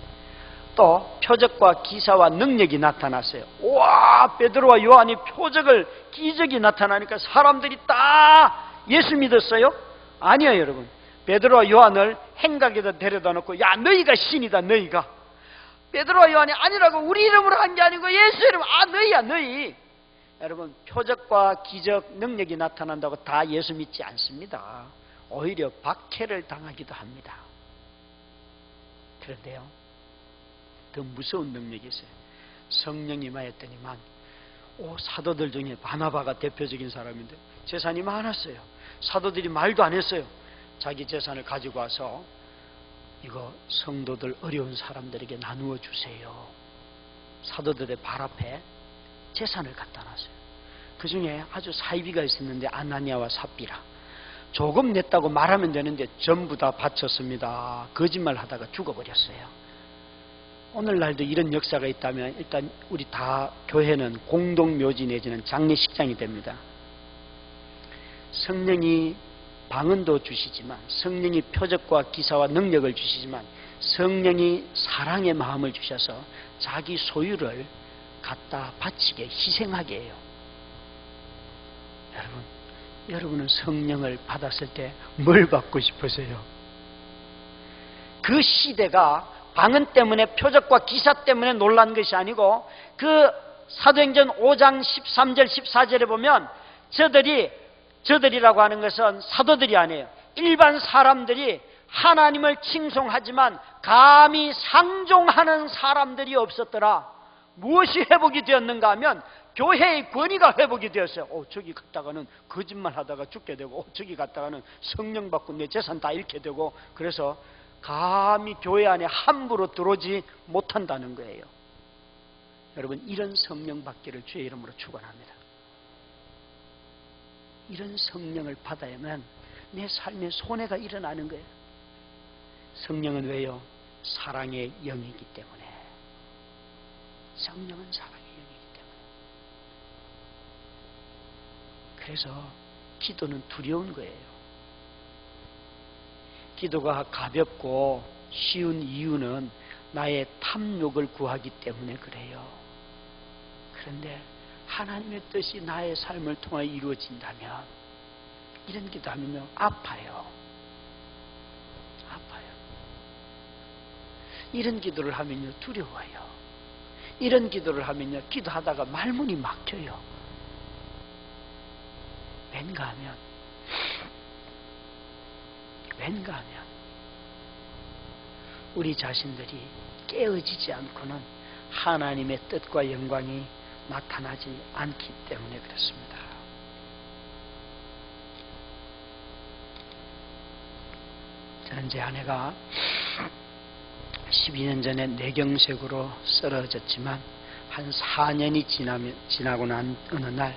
또 표적과 기사와 능력이 나타났어요. 와, 베드로와 요한이 표적을, 기적이 나타나니까 사람들이 다 예수 믿었어요? 아니요, 여러분. 베드로와 요한을 행각에다 데려다 놓고, 야, 너희가 신이다, 너희가. 베드로와 요한이 아니라고, 우리 이름으로 한 게 아니고 예수 이름, 너희야, 너희. 여러분, 표적과 기적, 능력이 나타난다고 다 예수 믿지 않습니다. 오히려 박해를 당하기도 합니다. 그런데요, 더 무서운 능력이 있어요. 성령이 임하였더니만, 사도들 중에 바나바가 대표적인 사람인데 재산이 많았어요. 사도들이 말도 안 했어요. 자기 재산을 가지고 와서 이거 성도들, 어려운 사람들에게 나누어 주세요. 사도들의 발 앞에 재산을 갖다 놨어요. 그 중에 아주 사이비가 있었는데 아나니아와 삽비라. 조금 냈다고 말하면 되는데 전부 다 바쳤습니다. 거짓말 하다가 죽어버렸어요. 오늘날도 이런 역사가 있다면 일단 우리 다 교회는 공동묘지 내지는 장례식장이 됩니다. 성령이 방언도 주시지만, 성령이 표적과 기사와 능력을 주시지만, 성령이 사랑의 마음을 주셔서 자기 소유를 갖다 바치게, 희생하게 해요. 여러분은 성령을 받았을 때 뭘 받고 싶으세요? 그 시대가 방언 때문에, 표적과 기사 때문에 놀란 것이 아니고, 그 사도행전 5장 13절 14절에 보면 저들이라고 하는 것은 사도들이 아니에요. 일반 사람들이 하나님을 칭송하지만 감히 상종하는 사람들이 없었더라. 무엇이 회복이 되었는가 하면 교회의 권위가 회복이 되었어요. 저기 갔다가는 거짓말 하다가 죽게 되고, 저기 갔다가는 성령 받고 내 재산 다 잃게 되고, 그래서 감히 교회 안에 함부로 들어오지 못한다는 거예요. 여러분, 이런 성령 받기를 주의 이름으로 축원합니다. 이런 성령을 받아야만 내 삶에 손해가 일어나는 거예요. 성령은 왜요? 사랑의 영이기 때문에. 성령은 사랑의 영이기 때문에. 그래서 기도는 두려운 거예요. 기도가 가볍고 쉬운 이유는 나의 탐욕을 구하기 때문에 그래요. 그런데 하나님의 뜻이 나의 삶을 통해 이루어진다면, 이런 기도하면요, 아파요. 이런 기도를 하면요, 두려워요. 이런 기도를 하면요, 기도하다가 말문이 막혀요. 왠가 하면 우리 자신들이 깨어지지 않고는 하나님의 뜻과 영광이 나타나지 않기 때문에 그렇습니다. 저는 제 아내가 12년 전에 뇌경색으로 쓰러졌지만 한 4년이 지나고 난 어느 날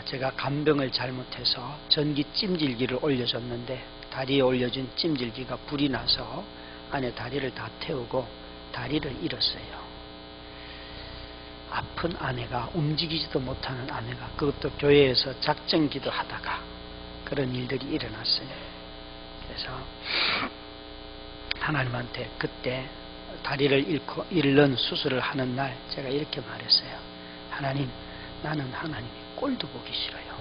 제가 간병을 잘못해서 전기 찜질기를 올려줬는데 다리에 올려준 찜질기가 불이 나서 안에 다리를 다 태우고 다리를 잃었어요. 아픈 아내가, 움직이지도 못하는 아내가, 그것도 교회에서 작정 기도하다가 그런 일들이 일어났어요. 그래서 하나님한테 그때 다리를 잃는 수술을 하는 날 제가 이렇게 말했어요. 하나님, 나는 하나님이 꼴도 보기 싫어요.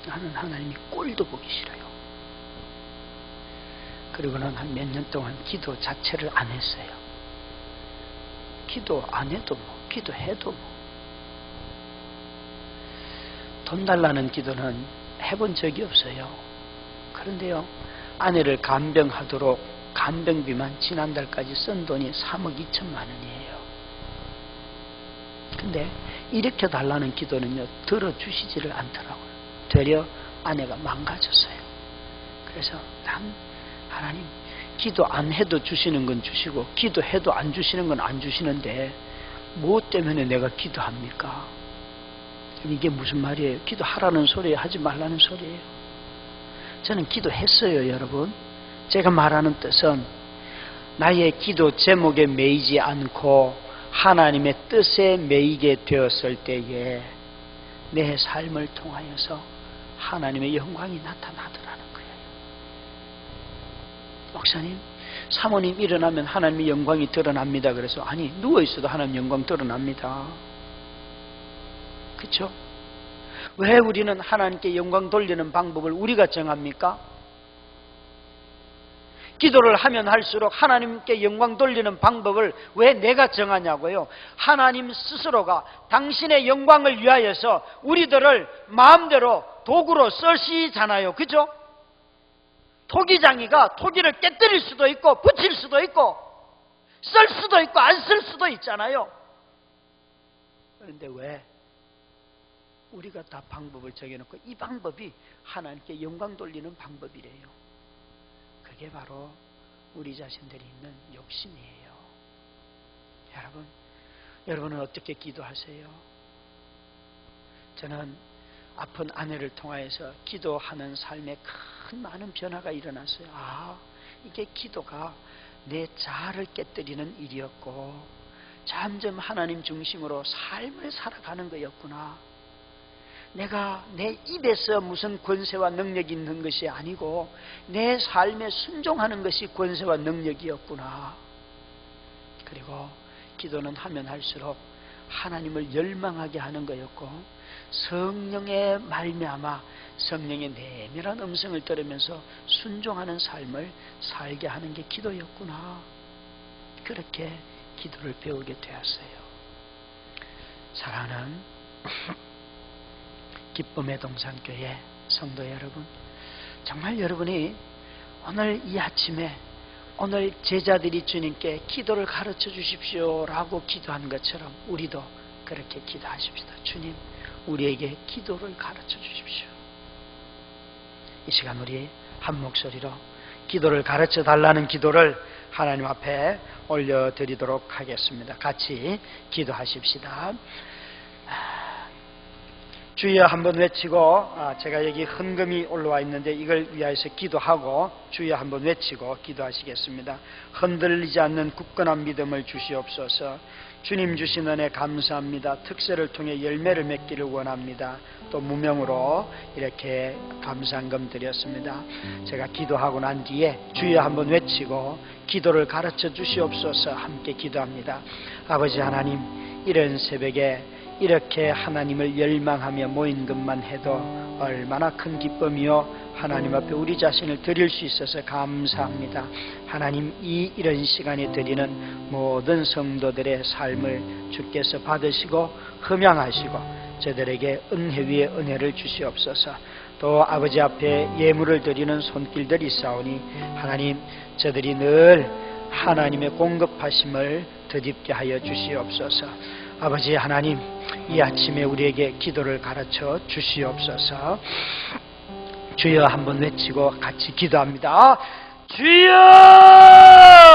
나는 하나님이 꼴도 보기 싫어요. 그리고는 한 몇 년 동안 기도 자체를 안 했어요. 기도 안 해도 기도해도 돈 달라는 기도는 해본 적이 없어요. 그런데요, 아내를 간병하도록 간병비만 지난달까지 쓴 돈이 3억 2천만 원이에요. 근데 일으켜 달라는 기도는요, 들어주시지를 않더라고요. 되려 아내가 망가졌어요. 그래서 난 하나님, 기도 안 해도 주시는 건 주시고 기도해도 안 주시는 건 안 주시는데 뭐 때문에 내가 기도합니까? 이게 무슨 말이에요? 기도하라는 소리예요? 하지 말라는 소리예요? 저는 기도했어요, 여러분. 제가 말하는 뜻은 나의 기도 제목에 매이지 않고 하나님의 뜻에 매이게 되었을 때에 내 삶을 통하여서 하나님의 영광이 나타나더라는 거예요. 목사님, 사모님 일어나면 하나님의 영광이 드러납니다. 그래서 아니 누워있어도 하나님 영광 드러납니다. 그렇죠? 왜 우리는 하나님께 영광 돌리는 방법을 우리가 정합니까? 기도를 하면 할수록 하나님께 영광 돌리는 방법을 왜 내가 정하냐고요? 하나님 스스로가 당신의 영광을 위하여서 우리들을 마음대로 도구로 쓰시잖아요. 그죠? 토기장이가 토기를 깨뜨릴 수도 있고 붙일 수도 있고 쓸 수도 있고 안 쓸 수도 있잖아요. 그런데 왜 우리가 다 방법을 정해놓고 이 방법이 하나님께 영광 돌리는 방법이래요. 그게 바로 우리 자신들이 있는 욕심이에요. 여러분은 어떻게 기도하세요? 저는 아픈 아내를 통하여서 기도하는 삶에 큰 많은 변화가 일어났어요. 이게 기도가 내 자아를 깨뜨리는 일이었고 점점 하나님 중심으로 삶을 살아가는 거였구나. 내가 내 입에서 무슨 권세와 능력이 있는 것이 아니고 내 삶에 순종하는 것이 권세와 능력이었구나. 그리고 기도는 하면 할수록 하나님을 열망하게 하는 거였고 성령의 말미암아 성령의 내밀한 음성을 들으면서 순종하는 삶을 살게 하는 게 기도였구나. 그렇게 기도를 배우게 되었어요. 사랑하는 기쁨의 동산교회 성도 여러분, 정말 여러분이 오늘 이 아침에 오늘 제자들이 주님께 기도를 가르쳐 주십시오 라고 기도한 것처럼 우리도 그렇게 기도하십시다. 주님, 우리에게 기도를 가르쳐 주십시오. 이 시간 우리 한 목소리로 기도를 가르쳐 달라는 기도를 하나님 앞에 올려드리도록 하겠습니다. 같이 기도하십시다. 주여 한번 외치고, 제가 여기 헌금이 올라와 있는데 이걸 위하여서 기도하고 주여 한번 외치고 기도하시겠습니다. 흔들리지 않는 굳건한 믿음을 주시옵소서. 주님 주신 은혜 감사합니다. 특세를 통해 열매를 맺기를 원합니다. 또 무명으로 이렇게 감사한금 드렸습니다. 제가 기도하고 난 뒤에 주여 한번 외치고 기도를 가르쳐 주시옵소서 함께 기도합니다. 아버지 하나님, 이런 새벽에 이렇게 하나님을 열망하며 모인 것만 해도 얼마나 큰 기쁨이요 하나님 앞에 우리 자신을 드릴 수 있어서 감사합니다. 하나님, 이런 시간에 드리는 모든 성도들의 삶을 주께서 받으시고 흠양하시고 저들에게 은혜 위에 은혜를 주시옵소서. 또 아버지 앞에 예물을 드리는 손길들이 있사오니 하나님, 저들이 늘 하나님의 공급하심을 덧입게 하여 주시옵소서. 아버지 하나님, 이 아침에 우리에게 기도를 가르쳐 주시옵소서. 주여 한번 외치고 같이 기도합니다. 주여!